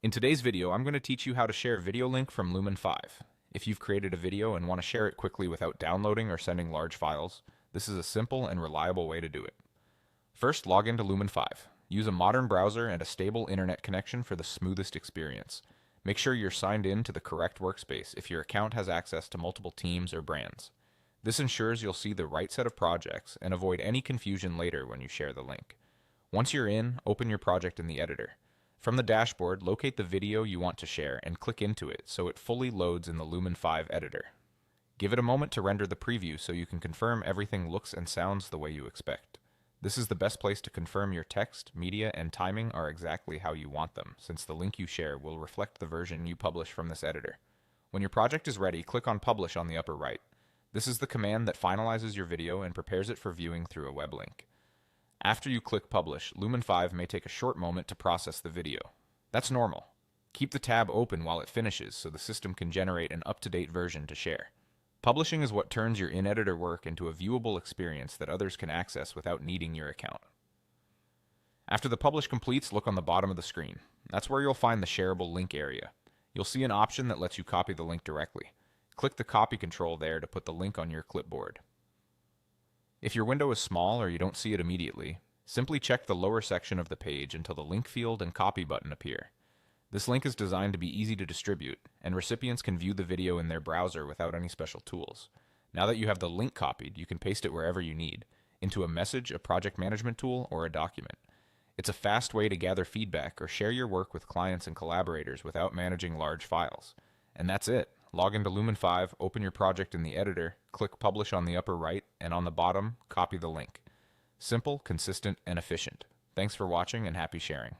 In today's video, I'm going to teach you how to share a video link from Lumen5. If you've created a video and want to share it quickly without downloading or sending large files, this is a simple and reliable way to do it. First, log into Lumen5. Use a modern browser and a stable internet connection for the smoothest experience. Make sure you're signed in to the correct workspace if your account has access to multiple teams or brands. This ensures you'll see the right set of projects and avoid any confusion later when you share the link. Once you're in, open your project in the editor. From the dashboard, locate the video you want to share and click into it so it fully loads in the Lumen5 editor. Give it a moment to render the preview so you can confirm everything looks and sounds the way you expect. This is the best place to confirm your text, media, and timing are exactly how you want them, since the link you share will reflect the version you publish from this editor. When your project is ready, click on Publish on the upper right. This is the command that finalizes your video and prepares it for viewing through a web link. After you click Publish, Lumen5 may take a short moment to process the video. That's normal. Keep the tab open while it finishes so the system can generate an up-to-date version to share. Publishing is what turns your in-editor work into a viewable experience that others can access without needing your account. After the publish completes, look on the bottom of the screen. That's where you'll find the shareable link area. You'll see an option that lets you copy the link directly. Click the copy control there to put the link on your clipboard. If your window is small or you don't see it immediately, simply check the lower section of the page until the link field and copy button appear. This link is designed to be easy to distribute, and recipients can view the video in their browser without any special tools. Now that you have the link copied, you can paste it wherever you need, into a message, a project management tool, or a document. It's a fast way to gather feedback or share your work with clients and collaborators without managing large files. And that's it. Log into Lumen5, open your project in the editor, click Publish on the upper right, and on the bottom, copy the link. Simple, consistent, and efficient. Thanks for watching and happy sharing.